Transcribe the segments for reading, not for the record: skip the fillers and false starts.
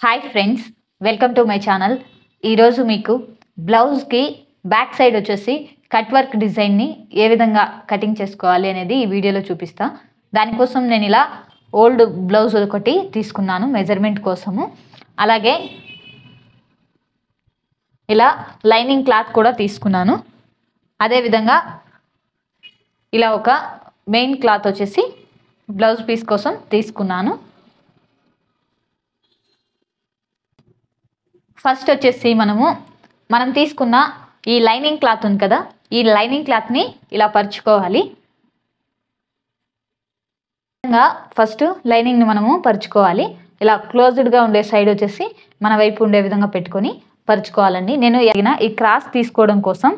Hi friends, welcome to my channel. ఈరోజు మీకు బ్లౌజ్కి బ్యాక్ సైడ్ వచ్చేసి కట్ వర్క్ డిజైన్ని ఏ విధంగా కటింగ్ చేసుకోవాలి అనేది ఈ వీడియోలో చూపిస్తా. దానికోసం నేను ఇలా ఓల్డ్ బ్లౌజ్ ఒకటి తీసుకున్నాను మెజర్మెంట్ కోసము. అలాగే ఇలా లైనింగ్ క్లాత్ కూడా తీసుకున్నాను. అదేవిధంగా ఇలా ఒక మెయిన్ క్లాత్ వచ్చేసి బ్లౌజ్ పీస్ కోసం తీసుకున్నాను. ఫస్ట్ వచ్చేసి మనం తీసుకున్న ఈ లైనింగ్ క్లాత్ ఉంది కదా, ఈ లైనింగ్ క్లాత్ని ఇలా పరుచుకోవాలి. ఫస్ట్ లైనింగ్ని మనము పరుచుకోవాలి. ఇలా క్లోజ్డ్గా ఉండే సైడ్ వచ్చేసి మన వైపు ఉండే విధంగా పెట్టుకొని పరుచుకోవాలండి. నేను ఈ క్రాస్ తీసుకోవడం కోసం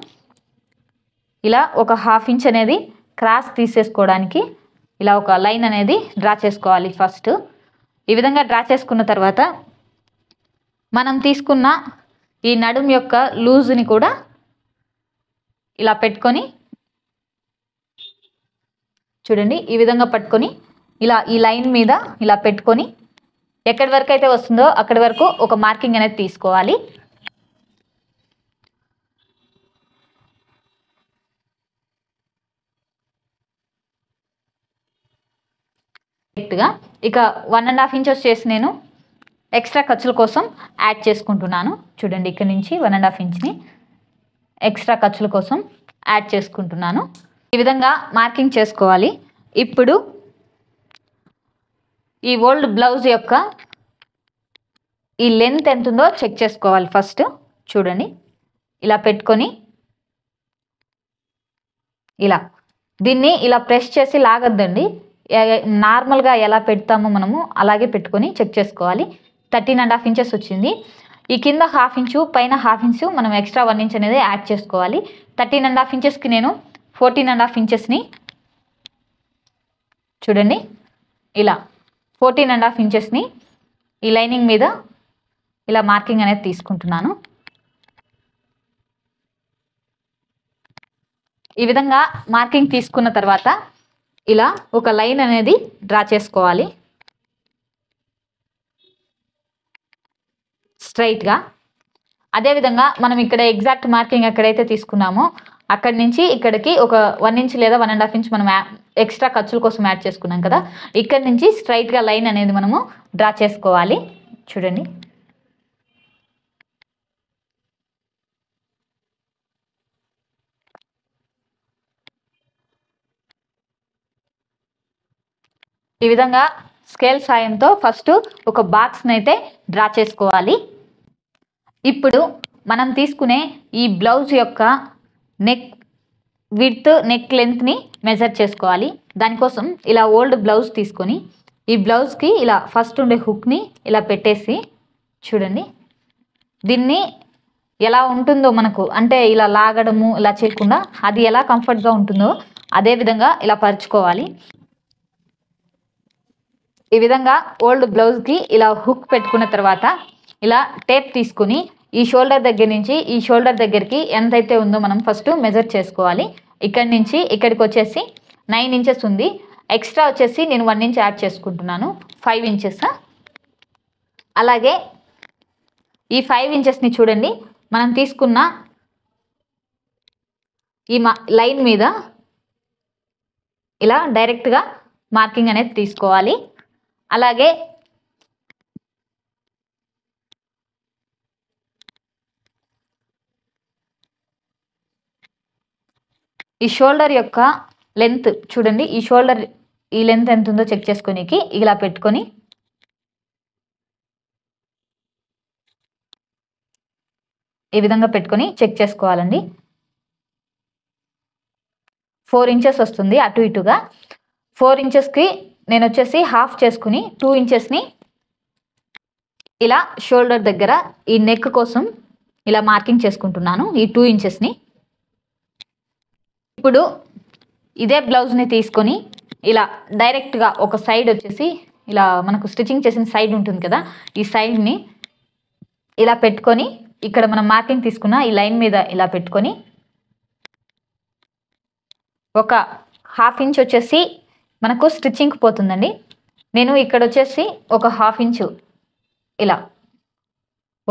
ఇలా ఒక 1/2 ఇంచ్ అనేది క్రాస్ తీసేసుకోవడానికి ఇలా ఒక లైన్ అనేది డ్రా చేసుకోవాలి. ఫస్ట్ ఈ విధంగా డ్రా చేసుకున్న తర్వాత మనం తీసుకున్న ఈ నడుం యొక్క లూజ్ని కూడా ఇలా పెట్టుకొని చూడండి, ఈ విధంగా పట్టుకొని ఇలా ఈ లైన్ మీద ఇలా పెట్టుకొని ఎక్కడి వరకు అయితే వస్తుందో అక్కడి వరకు ఒక మార్కింగ్ అనేది తీసుకోవాలి. ఇక 1.5 ఇంచెస్ చేసి నేను ఎక్స్ట్రా ఖర్చుల కోసం యాడ్ చేసుకుంటున్నాను. చూడండి, ఇక్కడ నుంచి 1.5 ఇంచ్ని ఎక్స్ట్రా ఖర్చుల కోసం యాడ్ చేసుకుంటున్నాను. ఈ విధంగా మార్కింగ్ చేసుకోవాలి. ఇప్పుడు ఈ ఓల్డ్ బ్లౌజ్ యొక్క ఈ లెంత్ ఎంత ఉందో చెక్ చేసుకోవాలి. ఫస్ట్ చూడండి, ఇలా పెట్టుకొని ఇలా దీన్ని ఇలా ప్రెస్ చేసి లాగద్దండి. నార్మల్గా ఎలా పెడతామో మనము అలాగే పెట్టుకొని చెక్ చేసుకోవాలి. 13.5 ఇంచెస్ వచ్చింది. ఈ కింద 1/2 ఇంచు, పైన 1/2 ఇంచు మనం ఎక్స్ట్రా 1 ఇంచ్ అనేది యాడ్ చేసుకోవాలి. 13.5 ఇంచెస్కి నేను 14.5 ఇంచెస్ని చూడండి ఇలా 14.5 ఇంచెస్ని ఈ లైనింగ్ మీద ఇలా మార్కింగ్ అనేది తీసుకుంటున్నాను. ఈ విధంగా మార్కింగ్ తీసుకున్న తర్వాత ఇలా ఒక లైన్ అనేది డ్రా చేసుకోవాలి స్ట్రైట్గా. అదేవిధంగా మనం ఇక్కడ ఎగ్జాక్ట్ మార్కింగ్ ఎక్కడైతే తీసుకున్నామో అక్కడి నుంచి ఇక్కడికి ఒక 1 ఇంచ్ లేదా 1.5 ఇంచ్ మనం ఎక్స్ట్రా ఖర్చుల కోసం యాడ్ చేసుకున్నాం కదా, ఇక్కడి నుంచి స్ట్రైట్గా లైన్ అనేది మనము డ్రా చేసుకోవాలి. చూడండి, ఈ విధంగా స్కేల్ సాయంతో ఫస్ట్ ఒక బాక్స్ని అయితే డ్రా చేసుకోవాలి. ఇప్పుడు మనం తీసుకునే ఈ బ్లౌజ్ యొక్క నెక్ విడ్త్, నెక్ లెంత్ని మెజర్ చేసుకోవాలి. దానికోసం ఇలా ఓల్డ్ బ్లౌజ్ తీసుకొని ఈ బ్లౌజ్కి ఇలా ఫస్ట్ ఉండే హుక్ని ఇలా పెట్టేసి చూడండి, దీన్ని ఎలా ఉంటుందో మనకు అంటే ఇలా లాగడము ఇలా చేయకుండా అది ఎలా కంఫర్ట్గా ఉంటుందో అదే విధంగా ఇలా పరుచుకోవాలి. ఈ విధంగా ఓల్డ్ బ్లౌజ్కి ఇలా హుక్ పెట్టుకున్న తర్వాత ఇలా టేప్ తీసుకుని ఈ షోల్డర్ దగ్గర నుంచి ఈ షోల్డర్ దగ్గరికి ఎంతైతే ఉందో మనం ఫస్ట్ మెజర్ చేసుకోవాలి. ఇక్కడి నుంచి ఇక్కడికి వచ్చేసి 9 ఇంచెస్ ఉంది. ఎక్స్ట్రా వచ్చేసి నేను 1 ఇంచ్ యాడ్ చేసుకుంటున్నాను, 5 ఇంచెస్. అలాగే ఈ 5 ఇంచెస్ని చూడండి, మనం తీసుకున్న ఈ లైన్ మీద ఇలా డైరెక్ట్గా మార్కింగ్ అనేది తీసుకోవాలి. అలాగే ఈ షోల్డర్ యొక్క లెంత్ చూడండి, ఈ లెంత్ ఎంత ఉందో చెక్ చేసుకోనికి ఇలా పెట్టుకొని ఈ విధంగా పెట్టుకొని చెక్ చేసుకోవాలండి. 4 ఇంచెస్ వస్తుంది అటు ఇటుగా. 4 ఇంచెస్కి నేను వచ్చేసి హాఫ్ చేసుకుని 2 ఇంచెస్ని ఇలా షోల్డర్ దగ్గర ఈ నెక్ కోసం ఇలా మార్కింగ్ చేసుకుంటున్నాను, ఈ 2 ఇంచెస్ని. ఇప్పుడు ఇదే బ్లౌజ్ని తీసుకొని ఇలా డైరెక్ట్గా ఒక సైడ్ వచ్చేసి ఇలా మనకు స్టిచ్చింగ్ చేసిన సైడ్ ఉంటుంది కదా, ఈ సైడ్ని ఇలా పెట్టుకొని ఇక్కడ మనం మార్కింగ్ తీసుకున్న ఈ లైన్ మీద ఇలా పెట్టుకొని ఒక 1/2 ఇంచ్ వచ్చేసి మనకు స్టిచ్చింగ్కి పోతుందండి. నేను ఇక్కడ వచ్చేసి ఒక 1/2 ఇంచు ఇలా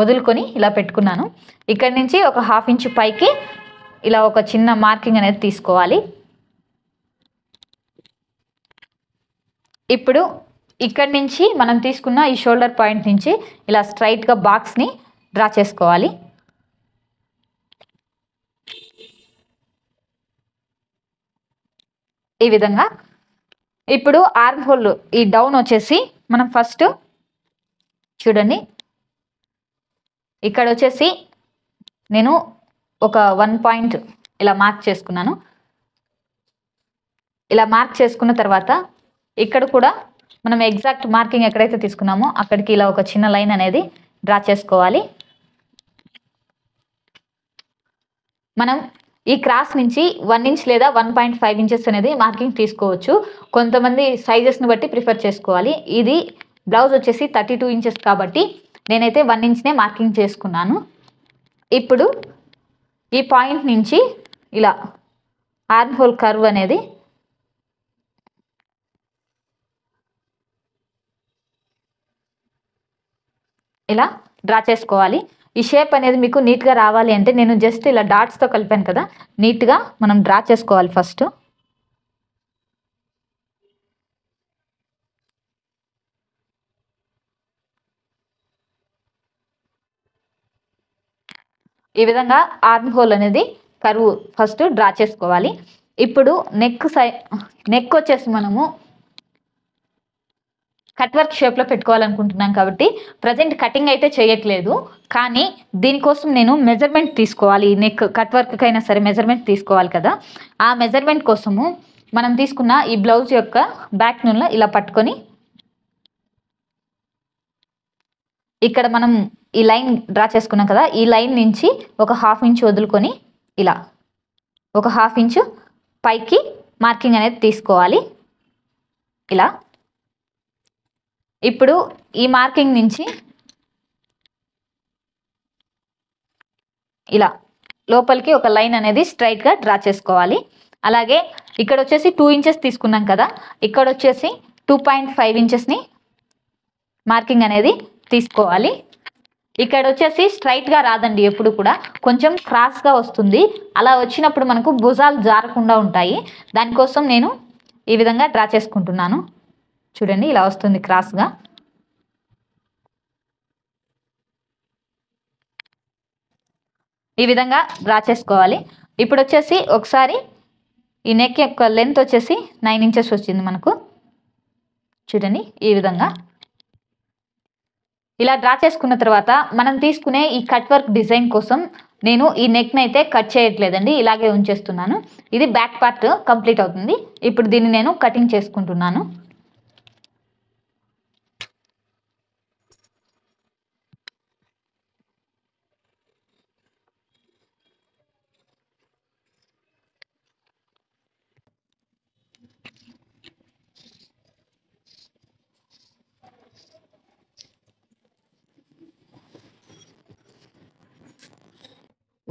వదులుకొని ఇలా పెట్టుకున్నాను. ఇక్కడి నుంచి ఒక 1/2 ఇంచు పైకి ఇలా ఒక చిన్న మార్కింగ్ అనేది తీసుకోవాలి. ఇప్పుడు ఇక్కడి నుంచి మనం తీసుకున్న ఈ షోల్డర్ పాయింట్ నుంచి ఇలా స్ట్రైట్గా బాక్స్ని డ్రా చేసుకోవాలి. ఈ విధంగా. ఇప్పుడు ఆర్మ్ హోల్ ఈ డౌన్ వచ్చేసి మనం ఫస్ట్ చూడండి, ఇక్కడ వచ్చేసి నేను ఒక 1 పాయింట్ ఇలా మార్క్ చేసుకున్నాను. ఇలా మార్క్ చేసుకున్న తర్వాత ఇక్కడ కూడా మనం ఎగ్జాక్ట్ మార్కింగ్ ఎక్కడైతే తీసుకున్నామో అక్కడికి ఇలా ఒక చిన్న లైన్ అనేది డ్రా చేసుకోవాలి. మనం ఈ క్రాస్ నుంచి 1 ఇంచ్ లేదా 1.5 ఇంచెస్ అనేది మార్కింగ్ తీసుకోవచ్చు. కొంతమంది సైజెస్ని బట్టి ప్రిఫర్ చేసుకోవాలి. ఇది బ్లౌజ్ వచ్చేసి 32 ఇంచెస్ కాబట్టి నేనైతే 1 ఇంచ్నే మార్కింగ్ చేసుకున్నాను. ఇప్పుడు ఈ పాయింట్ నుంచి ఇలా ఆర్మ్ హోల్ కర్వ్ అనేది ఇలా డ్రా చేసుకోవాలి. ఈ షేప్ అనేది మీకు నీట్గా రావాలి అంటే నేను జస్ట్ ఇలా డాట్స్తో కలిపాను కదా, నీట్గా మనం డ్రా చేసుకోవాలి ఫస్ట్. ఈ విధంగా ఆర్మ్ హోల్ అనేది కర్వ్ ఫస్ట్ డ్రా చేసుకోవాలి. ఇప్పుడు నెక్ వచ్చేసి మనము కట్ వర్క్ షేప్లో పెట్టుకోవాలనుకుంటున్నాం కాబట్టి ప్రజెంట్ కటింగ్ అయితే చేయట్లేదు. కానీ దీనికోసం నేను మెజర్మెంట్ తీసుకోవాలి. నెక్ కట్ వర్క్ అయినా సరే మెజర్మెంట్ తీసుకోవాలి కదా. ఆ మెజర్మెంట్ కోసము మనం తీసుకున్న ఈ బ్లౌజ్ యొక్క బ్యాక్ నూనె ఇలా పట్టుకొని ఇక్కడ మనం ఈ లైన్ డ్రా చేసుకున్నాం కదా, ఈ లైన్ నుంచి ఒక 1/2 ఇంచ్ వదులుకొని ఇలా ఒక 1/2 ఇంచు పైకి మార్కింగ్ అనేది తీసుకోవాలి ఇలా. ఇప్పుడు ఈ మార్కింగ్ నుంచి ఇలా లోపలికి ఒక లైన్ అనేది స్ట్రైట్గా డ్రా చేసుకోవాలి. అలాగే ఇక్కడ వచ్చేసి 2 ఇంచెస్ తీసుకున్నాం కదా, ఇక్కడ వచ్చేసి 2.5 ఇంచెస్ని మార్కింగ్ అనేది తీసుకోవాలి. ఇక్కడ వచ్చేసి స్ట్రైట్గా రాదండి, ఎప్పుడు కూడా కొంచెం క్రాస్గా వస్తుంది. అలా వచ్చినప్పుడు మనకు భుజాలు జారకుండా ఉంటాయి. దానికోసం నేను ఈ విధంగా డ్రా చేసుకుంటున్నాను. చూడండి, ఇలా వస్తుంది క్రాస్గా. ఈ విధంగా డ్రా చేసుకోవాలి. ఇప్పుడు వచ్చేసి ఒకసారి ఈ నెక్ యొక్క లెంత్ వచ్చేసి 9 ఇంచెస్ వచ్చింది మనకు. చూడండి, ఈ విధంగా ఇలా డ్రా చేసుకున్న తర్వాత మనం తీసుకునే ఈ కట్ వర్క్ డిజైన్ కోసం నేను ఈ నెక్ని అయితే కట్ చేయట్లేదండి, ఇలాగే ఉంచేస్తున్నాను. ఇది బ్యాక్ పార్ట్ కంప్లీట్ అవుతుంది. ఇప్పుడు దీన్ని నేను కటింగ్ చేసుకుంటున్నాను.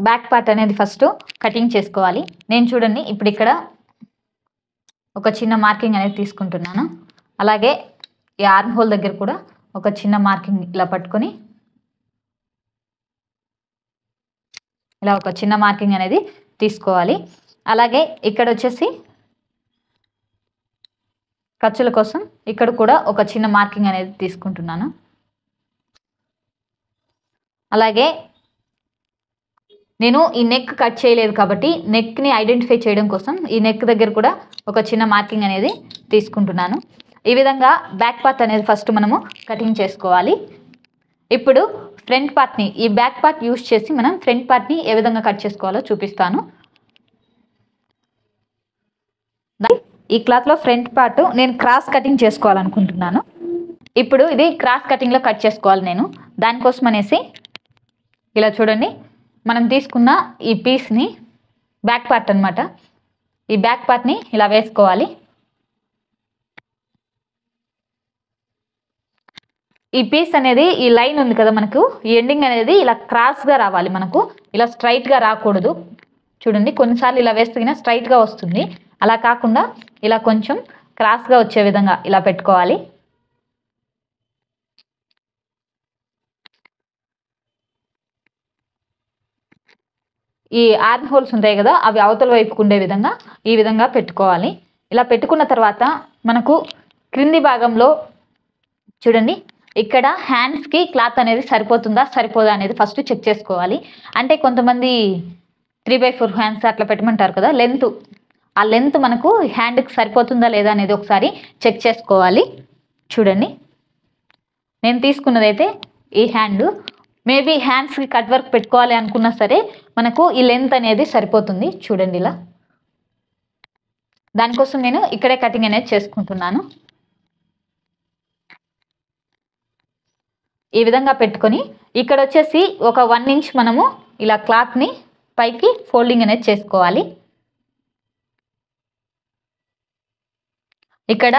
బ్యాక్ పార్ట్ అనేది ఫస్ట్ కటింగ్ చేసుకోవాలి. నేను చూడండి ఇప్పుడు ఇక్కడ ఒక చిన్న మార్కింగ్ అనేది తీసుకుంటున్నాను. అలాగే ఈ ఆర్మ్ హోల్ దగ్గర కూడా ఒక చిన్న మార్కింగ్ ఇలా పట్టుకొని ఇలా ఒక చిన్న మార్కింగ్ అనేది తీసుకోవాలి. అలాగే ఇక్కడ వచ్చేసి ఖర్చుల కోసం ఇక్కడ కూడా ఒక చిన్న మార్కింగ్ అనేది తీసుకుంటున్నాను. అలాగే నేను ఈ నెక్ కట్ చేయలేదు కాబట్టి నెక్ని ఐడెంటిఫై చేయడం కోసం ఈ నెక్ దగ్గర కూడా ఒక చిన్న మార్కింగ్ అనేది తీసుకుంటున్నాను. ఈ విధంగా బ్యాక్ పార్ట్ అనేది ఫస్ట్ మనము కటింగ్ చేసుకోవాలి. ఇప్పుడు ఫ్రంట్ పార్ట్ని ఈ బ్యాక్ పార్ట్ యూస్ చేసి మనం ఫ్రంట్ పార్ట్ని ఏ విధంగా కట్ చేసుకోవాలో చూపిస్తాను. ఈ క్లాత్లో ఫ్రంట్ పార్ట్ నేను క్రాస్ కటింగ్ చేసుకోవాలనుకుంటున్నాను. ఇప్పుడు ఇది క్రాస్ కటింగ్లో కట్ చేసుకోవాలి నేను. దానికోసం అనేసి ఇలా చూడండి, మనం తీసుకున్న ఈ పీస్ని బ్యాక్ పార్ట్ అనమాట, ఈ బ్యాక్ పార్ట్ని ఇలా వేసుకోవాలి. ఈ పీస్ అనేది ఈ లైన్ ఉంది కదా మనకు, ఈ ఎండింగ్ అనేది ఇలా క్రాస్గా రావాలి, మనకు ఇలా స్ట్రైట్గా రాకూడదు. చూడండి, కొన్నిసార్లు ఇలా వేస్తే స్ట్రైట్గా వస్తుంది. అలా కాకుండా ఇలా కొంచెం క్రాస్గా వచ్చే విధంగా ఇలా పెట్టుకోవాలి. ఈ ఆర్మ్ హోల్స్ ఉంటాయి కదా, అవి అవతల వైపుకు ఉండే విధంగా ఈ విధంగా పెట్టుకోవాలి. ఇలా పెట్టుకున్న తర్వాత మనకు క్రింది భాగంలో చూడండి, ఇక్కడ హ్యాండ్స్కి క్లాత్ అనేది సరిపోతుందా సరిపోదా అనేది ఫస్ట్ చెక్ చేసుకోవాలి. అంటే కొంతమంది 3/4 హ్యాండ్స్ అట్లా పెట్టమంటారు కదా, లెంత్, ఆ లెంత్ మనకు హ్యాండ్కి సరిపోతుందా లేదా అనేది ఒకసారి చెక్ చేసుకోవాలి. చూడండి, నేను తీసుకున్నదైతే ఈ హ్యాండ్. మేబీ హ్యాండ్స్కి కట్ వర్క్ పెట్టుకోవాలి అనుకున్నా సరే మనకు ఈ లెంత్ అనేది సరిపోతుంది. చూడండి ఇలా, దానికోసం నేను ఇక్కడే కటింగ్ అనేది చేసుకుంటున్నాను. ఈ విధంగా పెట్టుకొని ఇక్కడ వచ్చేసి ఒక 1 ఇంచ్ మనము ఇలా క్లాత్ని పైకి ఫోల్డింగ్ అనేది చేసుకోవాలి. ఇక్కడ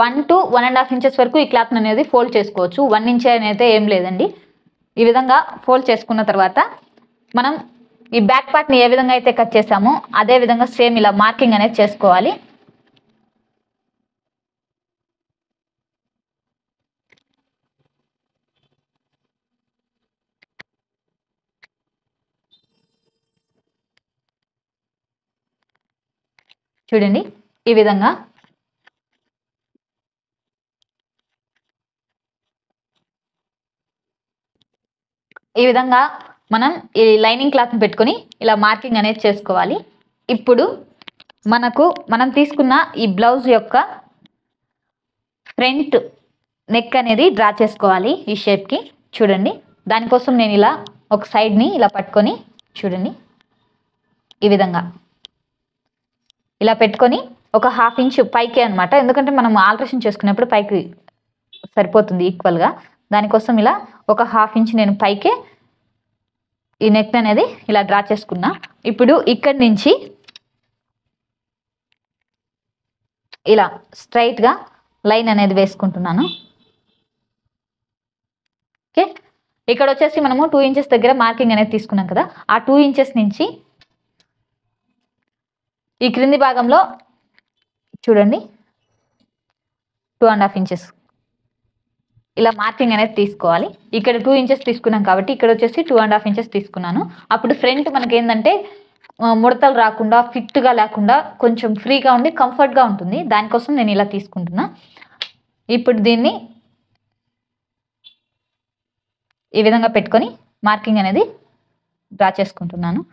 1 to 1.5 ఇంచెస్ వరకు ఈ క్లాత్ అనేది ఫోల్డ్ చేసుకోవచ్చు. 1 ఇంచ్ అనేది ఏం లేదండి. ఈ విధంగా ఫోల్డ్ చేసుకున్న తర్వాత మనం ఈ బ్యాక్ పార్ట్ని ఏ విధంగా అయితే కట్ చేసామో అదే విధంగా సేమ్ ఇలా మార్కింగ్ అనేది చేసుకోవాలి. చూడండి, ఈ విధంగా మనం ఈ లైనింగ్ క్లాత్ని పెట్టుకొని ఇలా మార్కింగ్ అనేది చేసుకోవాలి. ఇప్పుడు మనం తీసుకున్న ఈ బ్లౌజ్ యొక్క ఫ్రంట్ నెక్ అనేది డ్రా చేసుకోవాలి ఈ షేప్కి. చూడండి, దానికోసం నేను ఇలా ఒక సైడ్ని ఇలా పట్టుకొని చూడండి ఈ విధంగా ఇలా పెట్టుకొని ఒక 1/2 ఇంచ్ పైకి అనమాట, ఎందుకంటే మనం ఆల్ట్రేషన్ చేసుకున్నప్పుడు పైకి సరిపోతుంది ఈక్వల్గా. దానికోసం ఇలా ఒక 1/2 ఇంచ్ నేను పైకే ఈ నెక్ అనేది ఇలా డ్రా చేసుకున్నా. ఇప్పుడు ఇక్కడి నుంచి ఇలా స్ట్రైట్గా లైన్ అనేది వేసుకుంటున్నాను. ఓకే, ఇక్కడ వచ్చేసి మనము 2 ఇంచెస్ దగ్గర మార్కింగ్ అనేది తీసుకున్నాం కదా, ఆ 2 ఇంచెస్ నుంచి ఈ క్రింది భాగంలో చూడండి 2.5 ఇంచెస్ ఇలా మార్కింగ్ అనేది తీసుకోవాలి. ఇక్కడ 2 ఇంచెస్ తీసుకున్నాం కాబట్టి ఇక్కడ వచ్చేసి 2.5 ఇంచెస్ తీసుకున్నాను. అప్పుడు ఫ్రంట్ మనకి ఏంటంటే ముడతలు రాకుండా, ఫిట్గా లేకుండా కొంచెం ఫ్రీగా ఉండి కంఫర్ట్గా ఉంటుంది. దానికోసం నేను ఇలా తీసుకుంటున్నా. ఇప్పుడు దీన్ని ఈ విధంగా పెట్టుకొని మార్కింగ్ అనేది డ్రా చేసుకుంటున్నాను.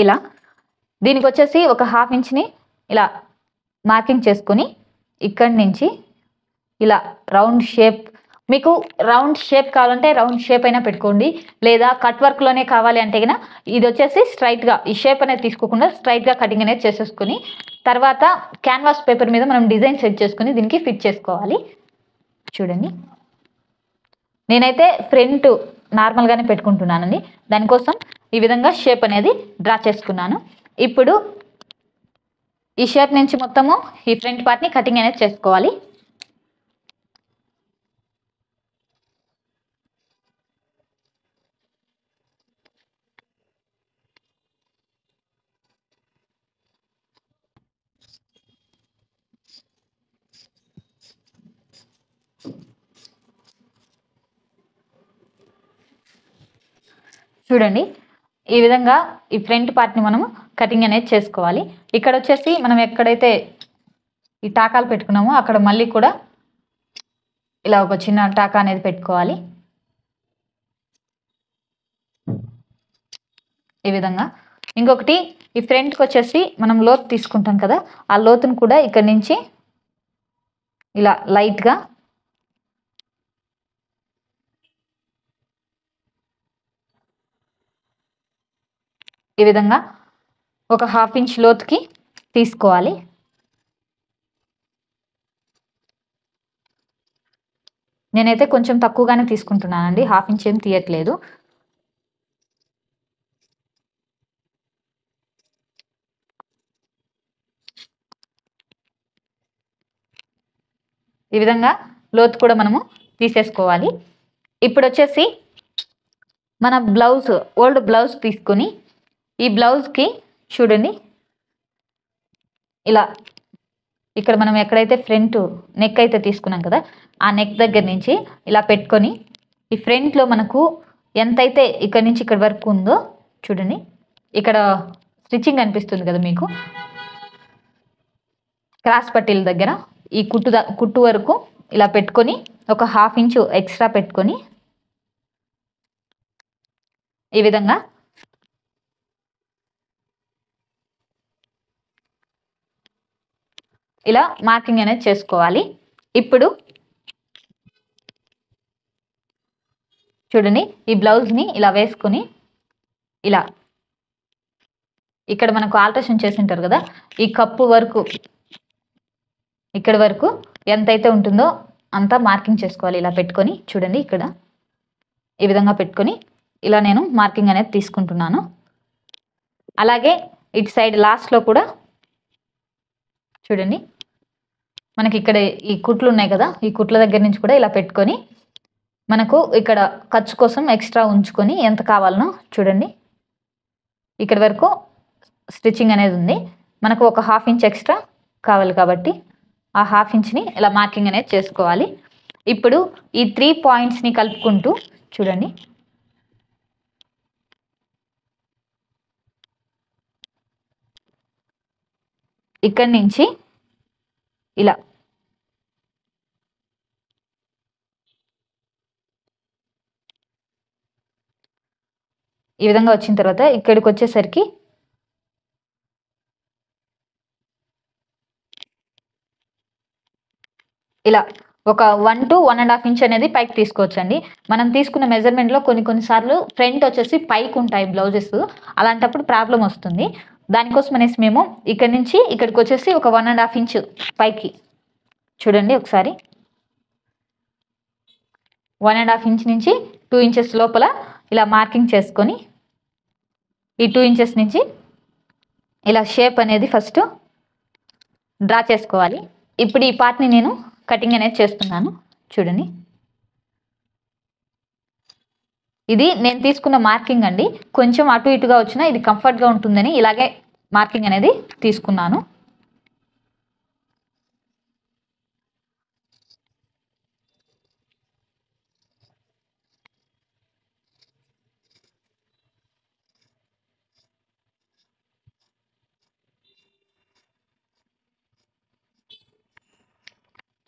ఇలా దీనికి వచ్చేసి ఒక 1/2 ఇంచ్ని ఇలా మార్కింగ్ చేసుకొని ఇక్కడి నుంచి ఇలా రౌండ్ షేప్, మీకు రౌండ్ షేప్ కావాలంటే రౌండ్ షేప్ అయినా పెట్టుకోండి, లేదా కట్ వర్క్లోనే కావాలి అంటే కన్నా ఇది వచ్చేసి స్ట్రైట్గా ఈ షేప్ అనేది తీసుకోకుండా స్ట్రైట్గా కటింగ్ అనేది చేసేసుకొని తర్వాత క్యాన్వాస్ పేపర్ మీద మనం డిజైన్ సెట్ చేసుకొని దీనికి ఫిట్ చేసుకోవాలి. చూడండి, నేనైతే ఫ్రంట్ నార్మల్గానే పెట్టుకుంటున్నానండి. దానికోసం ఈ విధంగా షేప్ అనేది డ్రా చేసుకున్నాను. ఇప్పుడు ఈ షేప్ నుంచి మొత్తము ఈ ఫ్రంట్ పార్ట్ని కటింగ్ అనేది చేసుకోవాలి. చూడండి, ఈ విధంగా ఈ ఫ్రంట్ పార్ట్ని మనము కటింగ్ అనేది చేసుకోవాలి. ఇక్కడ వచ్చేసి మనం ఎక్కడైతే ఈ టాకాలు పెట్టుకున్నామో అక్కడ మళ్ళీ కూడా ఇలా ఒక చిన్న టాకా అనేది పెట్టుకోవాలి. ఈ విధంగా ఇంకొకటి ఈ ఫ్రంట్కి వచ్చేసి మనం లోతు తీసుకుంటాం కదా, ఆ లోతును కూడా ఇక్కడ నుంచి ఇలా లైట్గా ఈ విధంగా ఒక 1/2 ఇంచ్ లోతుకి తీసుకోవాలి. నేనైతే కొంచెం తక్కువగానే తీసుకుంటున్నానండి, 1/2 ఇంచ్ ఏం తీయట్లేదు. ఈ విధంగా లోతు కూడా మనము తీసేసుకోవాలి. ఇప్పుడు వచ్చేసి మన బ్లౌజ్, ఓల్డ్ బ్లౌజ్ తీసుకొని ఈ బ్లౌజ్కి చూడండి ఇలా ఇక్కడ మనం ఎక్కడైతే ఫ్రంట్ నెక్ అయితే తీసుకున్నాం కదా, ఆ నెక్ దగ్గర నుంచి ఇలా పెట్టుకొని ఈ ఫ్రంట్లో మనకు ఎంతైతే ఇక్కడ నుంచి ఇక్కడ వరకు ఉందో చూడండి, ఇక్కడ స్టిచ్చింగ్ అనిపిస్తుంది కదా మీకు, క్రాస్ పట్టీల దగ్గర ఈ కుట్టు వరకు ఇలా పెట్టుకొని ఒక 1/2 ఇంచు ఎక్స్ట్రా పెట్టుకొని ఈ విధంగా ఇలా మార్కింగ్ అనేది చేసుకోవాలి. ఇప్పుడు చూడండి, ఈ బ్లౌజ్ని ఇలా వేసుకొని ఇలా ఇక్కడ మనకు ఆల్ట్రేషన్ చేసి ఉంటారు కదా, ఈ కప్పు వరకు ఇక్కడ వరకు ఎంతైతే ఉంటుందో అంతా మార్కింగ్ చేసుకోవాలి. ఇలా పెట్టుకొని చూడండి, ఇక్కడ ఈ విధంగా పెట్టుకొని ఇలా నేను మార్కింగ్ అనేది తీసుకుంటున్నాను. అలాగే ఇటు సైడ్ లాస్ట్లో కూడా చూడండి, మనకి ఇక్కడ ఈ కుట్లు ఉన్నాయి కదా, ఈ కుట్ల దగ్గర నుంచి కూడా ఇలా పెట్టుకొని మనకు ఇక్కడ ఖర్చు కోసం ఎక్స్ట్రా ఉంచుకొని ఎంత కావాలనో చూడండి, ఇక్కడ వరకు స్టిచ్చింగ్ అనేది ఉంది. మనకు ఒక 1/2 ఇంచ్ ఎక్స్ట్రా కావాలి కాబట్టి ఆ 1/2 ఇంచ్ని ఇలా మార్కింగ్ అనేది చేసుకోవాలి. ఇప్పుడు ఈ 3 పాయింట్స్ని కలుపుకుంటూ చూడండి, ఇక్కడి నుంచి ఇలా ఈ విధంగా వచ్చిన తర్వాత ఇక్కడికి వచ్చేసరికి ఇలా ఒక 1 to 1.5 ఇంచ్ అనేది పైకి తీసుకోవచ్చండి. మనం తీసుకున్న మెజర్మెంట్లో కొన్నిసార్లు ఫ్రంట్ వచ్చేసి పైకి ఉంటాయి బ్లౌజెస్, అలాంటప్పుడు ప్రాబ్లం వస్తుంది. దానికోసం అనేసి మేము ఇక్కడ నుంచి ఇక్కడికి వచ్చేసి ఒక 1.5 ఇంచ్ పైకి చూడండి, ఒకసారి 1.5 ఇంచ్ నుంచి 2 ఇంచెస్ లోపల ఇలా మార్కింగ్ చేసుకొని ఈ 2 ఇంచెస్ నుంచి ఇలా షేప్ అనేది ఫస్ట్ డ్రా చేసుకోవాలి. ఇప్పుడు ఈ పార్ట్ని నేను కటింగ్ అనేది చేస్తున్నాను. చూడండి, ఇది నేను తీసుకున్న మార్కింగ్ అండి. కొంచెం అటు ఇటుగా వచ్చినా ఇది కంఫర్ట్గా ఉంటుందని ఇలాగే మార్కింగ్ అనేది తీసుకున్నాను.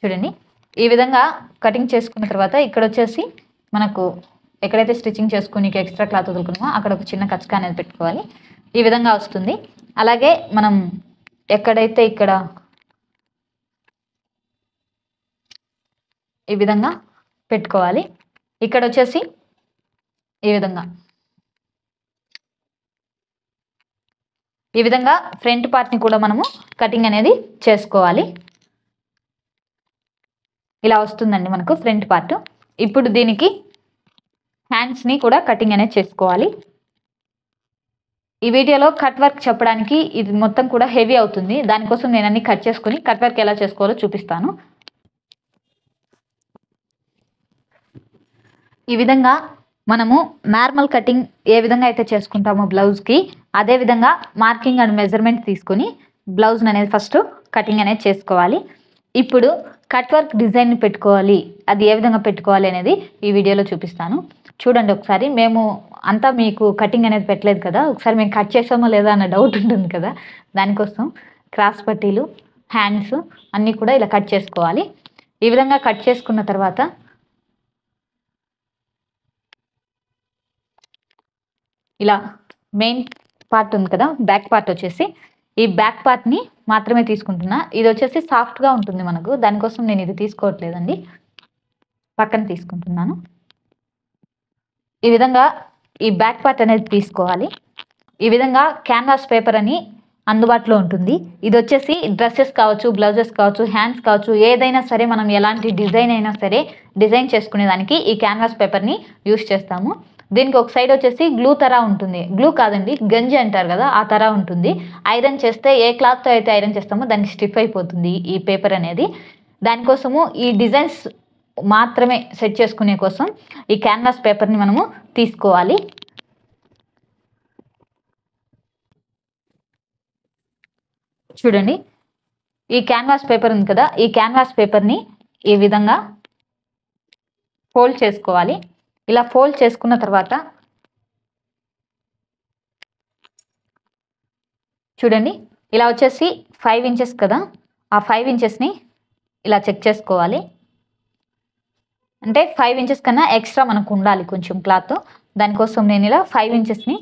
చూడండి, ఈ విధంగా కటింగ్ చేసుకున్న తర్వాత ఇక్కడ వచ్చేసి మనకు ఎక్కడైతే స్టిచ్చింగ్ చేసుకుని ఎక్స్ట్రా క్లాత్ వదులుకున్నామో అక్కడ ఒక చిన్న కచ్చక అనేది పెట్టుకోవాలి. ఈ విధంగా వస్తుంది. అలాగే మనం ఎక్కడైతే ఇక్కడ ఈ విధంగా పెట్టుకోవాలి. ఇక్కడ వచ్చేసి ఈ విధంగా ఫ్రంట్ పార్ట్ని కూడా మనము కటింగ్ అనేది చేసుకోవాలి. ఇలా వస్తుందండి మనకు ఫ్రంట్ పార్ట్. ఇప్పుడు దీనికి హ్యాండ్స్ని కూడా కటింగ్ అనేది చేసుకోవాలి. ఈ వీడియోలో కట్ వర్క్ చెప్పడానికి ఇది మొత్తం కూడా హెవీ అవుతుంది, దానికోసం నేను అన్ని కట్ చేసుకుని కట్ వర్క్ ఎలా చేసుకోవాలో చూపిస్తాను. ఈ విధంగా మనము నార్మల్ కటింగ్ ఏ విధంగా అయితే చేసుకుంటామో బ్లౌజ్కి, అదే విధంగా మార్కింగ్ అండ్ మెజర్మెంట్ తీసుకొని బ్లౌజ్ అనేది ఫస్ట్ కటింగ్ అనేది చేసుకోవాలి. ఇప్పుడు కట్ వర్క్ డిజైన్ పెట్టుకోవాలి, అది ఏ విధంగా పెట్టుకోవాలి అనేది ఈ వీడియోలో చూపిస్తాను. చూడండి ఒకసారి. మేము అంతా మీకు కటింగ్ అనేది పెట్టలేదు కదా, ఒకసారి మేము కట్ చేసామో లేదా అన్న డౌట్ ఉంటుంది కదా, దానికోసం క్రాస్ పట్టీలు, హ్యాండ్స్ అన్నీ కూడా ఇలా కట్ చేసుకోవాలి. ఈ విధంగా కట్ చేసుకున్న తర్వాత ఇలా మెయిన్ పార్ట్ ఉంది కదా, బ్యాక్ పార్ట్ వచ్చేసి ఈ బ్యాక్ పార్ట్ని మాత్రమే తీసుకుంటున్నా. ఇది వచ్చేసి సాఫ్ట్గా ఉంటుంది మనకు, దానికోసం నేను ఇది తీసుకోవట్లేదండి, పక్కన తీసుకుంటున్నాను. ఈ విధంగా ఈ బ్యాక్ పార్ట్ అనేది తీసుకోవాలి. ఈ విధంగా క్యాన్వాస్ పేపర్ అని అందుబాటులో ఉంటుంది. ఇది వచ్చేసి డ్రెస్సెస్ కావచ్చు, బ్లౌజెస్ కావచ్చు, హ్యాండ్స్ కావచ్చు, ఏదైనా సరే మనం ఎలాంటి డిజైన్ అయినా సరే డిజైన్ చేసుకునేదానికి ఈ క్యాన్వాస్ పేపర్ని యూస్ చేస్తాము. దీనికి ఒక సైడ్ వచ్చేసి గ్లూ తరా ఉంటుంది, గ్లూ కాదండి గంజి అంటారు కదా, ఆ తరా ఉంటుంది. ఐరన్ చేస్తే ఏ క్లాత్తో అయితే ఐరన్ చేస్తామో దానికి స్టిఫ్ అయిపోతుంది ఈ పేపర్ అనేది. దానికోసము ఈ డిజైన్స్ మాత్రమే సెట్ చేసుకునే కోసం ఈ క్యాన్వాస్ పేపర్ని మనము తీసుకోవాలి. చూడండి, ఈ క్యాన్వాస్ పేపర్ ఉంది కదా, ఈ క్యాన్వాస్ పేపర్ని ఈ విధంగా ఫోల్డ్ చేసుకోవాలి. ఇలా ఫోల్డ్ చేసుకున్న తర్వాత చూడండి, ఇలా వచ్చేసి 5 ఇంచెస్ కదా, ఆ 5 ఇంచెస్ని ఇలా చెక్ చేసుకోవాలి. అంటే 5 ఇంచెస్ కన్నా ఎక్స్ట్రా మనకు ఉండాలి కొంచెం క్లాత్. దానికోసం నేను ఇలా 5 ఇంచెస్ని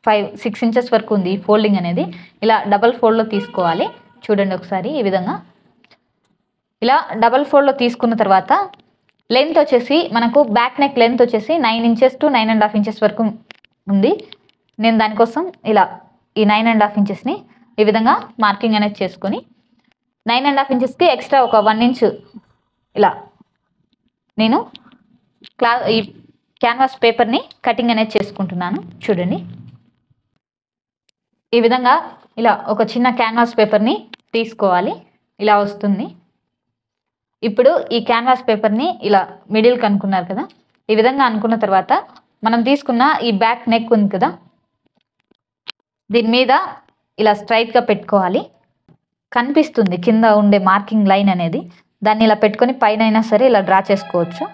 6 ఇంచెస్ వరకు ఉంది ఈ ఫోల్డింగ్ అనేది. ఇలా డబల్ ఫోల్డ్లో తీసుకోవాలి. చూడండి ఒకసారి ఈ విధంగా. ఇలా డబల్ ఫోల్డ్లో తీసుకున్న తర్వాత లెంత్ వచ్చేసి మనకు బ్యాక్ నెక్ లెంత్ వచ్చేసి 9 ఇంచెస్ టు 9.5 ఇంచెస్ వరకు ఉంది. నేను దానికోసం ఇలా ఈ 9.5 ఇంచెస్ని ఈ విధంగా మార్కింగ్ అనేది చేసుకొని 9.5 ఇంచెస్కి ఎక్స్ట్రా ఒక 1 ఇంచ్ ఇలా నేను ఈ క్యాన్వాస్ పేపర్ని కటింగ్ అనేది చేసుకుంటున్నాను. చూడండి ఈ విధంగా ఇలా ఒక చిన్న క్యాన్వాస్ పేపర్ని తీసుకోవాలి. ఇలా వస్తుంది. ఇప్పుడు ఈ క్యాన్వాస్ పేపర్ని ఇలా మిడిల్కి అనుకున్నారు కదా, ఈ విధంగా అనుకున్న తర్వాత మనం తీసుకున్న ఈ బ్యాక్ నెక్ ఉంది కదా, దీని మీద ఇలా స్ట్రైట్గా పెట్టుకోవాలి. కనిపిస్తుంది కింద ఉండే మార్కింగ్ లైన్ అనేది. దాన్ని ఇలా పెట్టుకొని పైన అయినా సరే ఇలా డ్రా చేసుకోవచ్చు.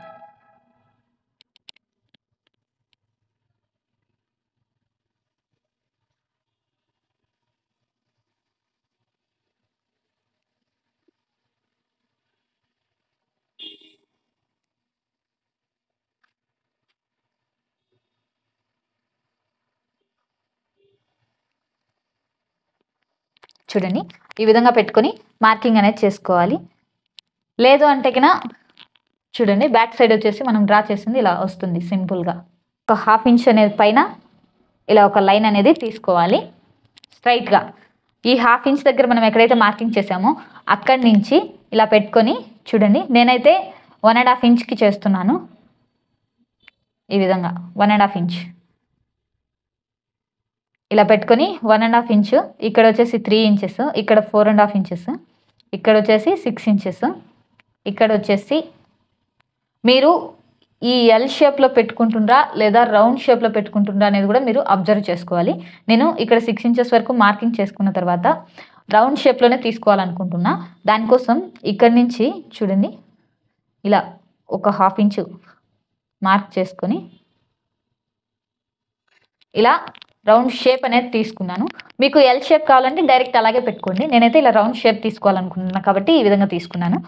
చూడండి ఈ విధంగా పెట్టుకొని మార్కింగ్ అనేది చేసుకోవాలి. లేదు అంటే కన్నా చూడండి బ్యాక్ సైడ్ వచ్చేసి మనం డ్రా చేసింది ఇలా వస్తుంది సింపుల్గా. ఒక 1/2 ఇంచ్ అనేది పైన ఇలా ఒక లైన్ అనేది తీసుకోవాలి స్ట్రైట్గా. ఈ 1/2 ఇంచ్ దగ్గర మనం ఎక్కడైతే మార్కింగ్ చేసామో అక్కడి నుంచి ఇలా పెట్టుకొని చూడండి, నేనైతే 1.5 ఇంచ్కి చేస్తున్నాను. ఈ విధంగా 1.5 ఇంచ్ ఇలా పెట్టుకొని 1.5 ఇంచ్, ఇక్కడ వచ్చేసి 3 ఇంచెస్, ఇక్కడ 4.5 ఇంచెస్, ఇక్కడ వచ్చేసి 6 ఇంచెస్, ఇక్కడ వచ్చేసి మీరు ఈ ఎల్ షేప్లో పెట్టుకుంటుండ్రా లేదా రౌండ్ షేప్లో పెట్టుకుంటుండ్రా అనేది కూడా మీరు అబ్జర్వ్ చేసుకోవాలి. నేను ఇక్కడ 6 ఇంచెస్ వరకు మార్కింగ్ చేసుకున్న తర్వాత రౌండ్ షేప్లోనే తీసుకోవాలనుకుంటున్నా. దానికోసం ఇక్కడి నుంచి చూడండి ఇలా ఒక 1/2 ఇంచ్ మార్క్ చేసుకొని ఇలా రౌండ్ షేప్ అనేది తీసుకున్నాను. మీకు ఎల్ షేప్ కావాలంటే డైరెక్ట్ అలాగే పెట్టుకోండి. నేనైతే ఇలా రౌండ్ షేప్ తీసుకోవాలనుకుంటున్నాను కాబట్టి ఈ విధంగా తీసుకున్నాను.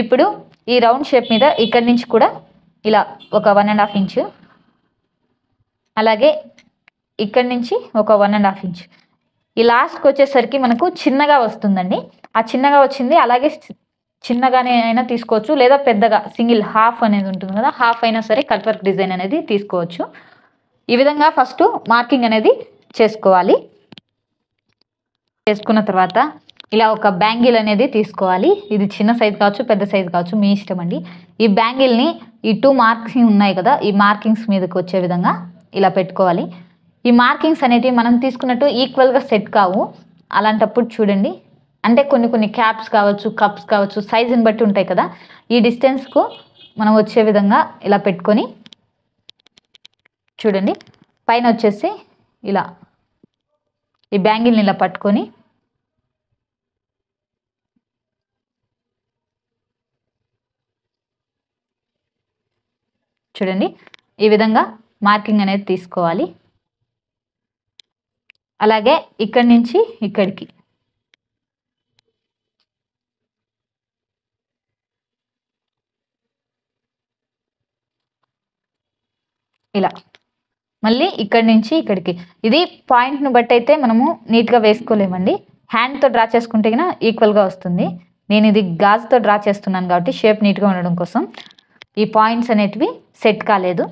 ఇప్పుడు ఈ రౌండ్ షేప్ మీద ఇక్కడి నుంచి కూడా ఇలా ఒక 1.5 ఇంచ్, అలాగే ఇక్కడి నుంచి ఒక 1.5 ఇంచ్. ఈ లాస్ట్కి వచ్చేసరికి మనకు చిన్నగా వస్తుందండి. ఆ చిన్నగా వచ్చింది అలాగే చిన్నగానే అయినా తీసుకోవచ్చు, లేదా పెద్దగా సింగిల్ హాఫ్ అనేది ఉంటుంది కదా, హాఫ్ అయినా సరే కట్ వర్క్ డిజైన్ అనేది తీసుకోవచ్చు. ఈ విధంగా ఫస్ట్ మార్కింగ్ అనేది చేసుకోవాలి. చేసుకున్న తర్వాత ఇలా ఒక బ్యాంగిల్ అనేది తీసుకోవాలి. ఇది చిన్న సైజు కావచ్చు, పెద్ద సైజు కావచ్చు, మీ ఇష్టం అండి. ఈ బ్యాంగిల్ని ఈ 2 మార్కింగ్ ఉన్నాయి కదా, ఈ మార్కింగ్స్ మీదకి వచ్చే విధంగా ఇలా పెట్టుకోవాలి. ఈ మార్కింగ్స్ అనేటివి మనం తీసుకున్నట్టు ఈక్వల్గా సెట్ కావు. అలాంటప్పుడు చూడండి, అంటే కొన్ని క్యాప్స్ కావచ్చు, కప్స్ కావచ్చు, సైజుని బట్టి ఉంటాయి కదా, ఈ డిస్టెన్స్కు మనం వచ్చే విధంగా ఇలా పెట్టుకొని చూడండి పైన వచ్చేసి ఇలా ఈ బ్యాంగిల్ని ఇలా పట్టుకొని చూడండి ఈ విధంగా మార్కింగ్ అనేది తీసుకోవాలి. అలాగే ఇక్కడి నుంచి ఇక్కడికి ఇలా మళ్ళీ ఇక్కడి నుంచి ఇక్కడికి. ఇది పాయింట్ను బట్టి అయితే మనము నీట్గా వేసుకోలేమండి. హ్యాండ్తో డ్రా చేసుకుంటే కన్నా ఈక్వల్గా వస్తుంది. నేను ఇది గాజుతో డ్రా చేస్తున్నాను కాబట్టి షేప్ నీట్గా ఉండడం కోసం ఈ పాయింట్స్ అనేటివి సెట్ కాలేదు.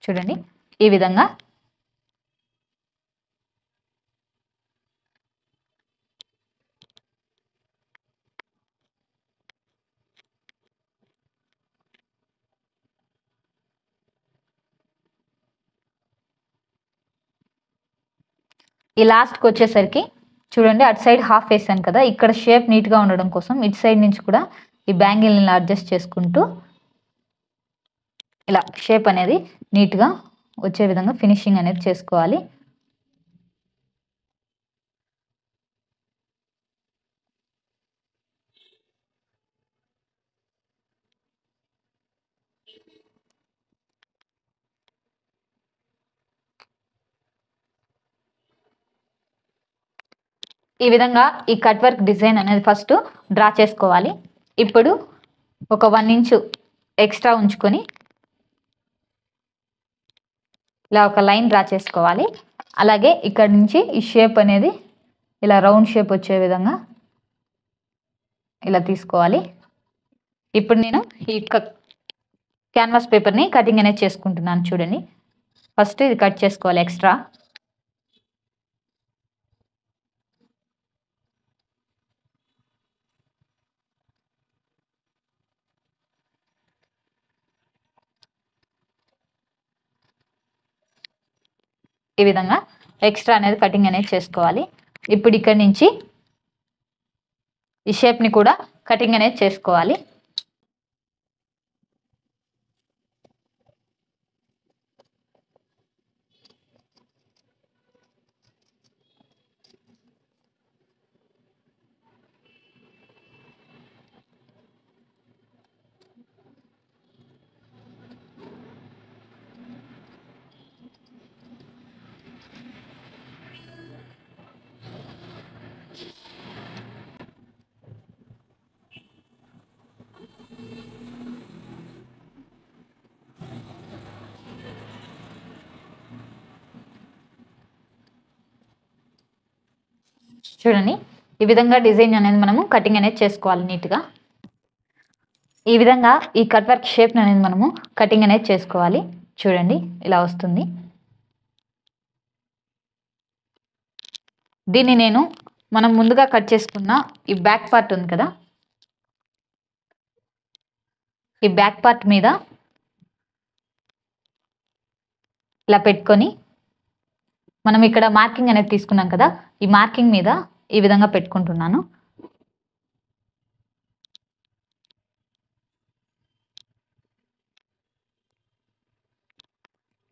చూడండి ఈ విధంగా ఈ లాస్ట్కి వచ్చేసరికి చూడండి అటు సైడ్ హాఫ్ వేసాను కదా, ఇక్కడ షేప్ నీట్గా ఉండడం కోసం ఇటు సైడ్ నుంచి కూడా ఈ బ్యాంగిల్ని అడ్జస్ట్ చేసుకుంటూ ఇలా షేప్ అనేది నీట్గా వచ్చే విధంగా ఫినిషింగ్ అనేది చేసుకోవాలి. ఈ విధంగా ఈ కట్ వర్క్ డిజైన్ అనేది ఫస్ట్ డ్రా చేసుకోవాలి. ఇప్పుడు ఒక 1 ఇంచు ఎక్స్ట్రా ఉంచుకొని ఇలా ఒక లైన్ డ్రా చేసుకోవాలి. అలాగే ఇక్కడ నుంచి ఈ షేప్ అనేది ఇలా రౌండ్ షేప్ వచ్చే విధంగా ఇలా తీసుకోవాలి. ఇప్పుడు నేను ఈ క్యాన్వాస్ పేపర్ని కటింగ్ అనేది చేసుకుంటున్నాను. చూడండి, ఫస్ట్ ఇది కట్ చేసుకోవాలి ఎక్స్ట్రా. ఈ విధంగా ఎక్స్ట్రా అనేది కటింగ్ అనేది చేసుకోవాలి. ఇప్పుడు ఇక్కడ నుంచి ఈ షేప్ని కూడా కటింగ్ అనేది చేసుకోవాలి. చూడండి, ఈ విధంగా డిజైన్ అనేది మనము కటింగ్ అనేది చేసుకోవాలి నీట్గా. ఈ విధంగా ఈ కట్ వర్క్ షేప్ అనేది మనము కటింగ్ అనేది చేసుకోవాలి. చూడండి, ఇలా వస్తుంది. దీన్ని నేను మనం ముందుగా కట్ చేసుకున్న ఈ బ్యాక్ పార్ట్ ఉంది కదా, ఈ బ్యాక్ పార్ట్ మీద ఇలా పెట్టుకొని మనం ఇక్కడ మార్కింగ్ అనేది తీసుకున్నాం కదా, ఈ మార్కింగ్ మీద ఈ విధంగా పెట్టుకుంటున్నాను.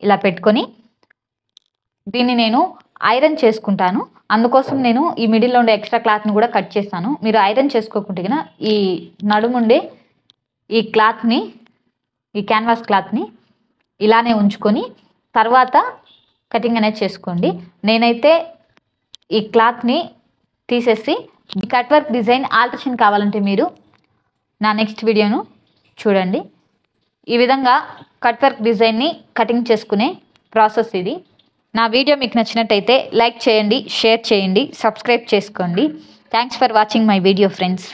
ఇలా పెట్టుకొని దీన్ని నేను ఐరన్ చేసుకుంటాను. అందుకోసం నేను ఈ మిడిల్లో ఉండే ఎక్స్ట్రా క్లాత్ని కూడా కట్ చేస్తాను. మీరు ఐరన్ చేసుకోకుంటే ఈ నడుముండే ఈ క్లాత్ని, ఈ క్యాన్వాస్ క్లాత్ని ఇలానే ఉంచుకొని తర్వాత కటింగ్ అనేది చేసుకోండి. నేనైతే ఈ క్లాత్ని తీసేసి ఈ కట్ వర్క్ డిజైన్ ఆల్టరేషన్ కావాలంటే మీరు నా నెక్స్ట్ వీడియోను చూడండి. ఈ విధంగా కట్ వర్క్ డిజైన్ని కటింగ్ చేసుకునే ప్రాసెస్ ఇది. నా వీడియో మీకు నచ్చినట్టయితే లైక్ చేయండి, షేర్ చేయండి, సబ్స్క్రైబ్ చేసుకోండి. Thanks for watching my video friends.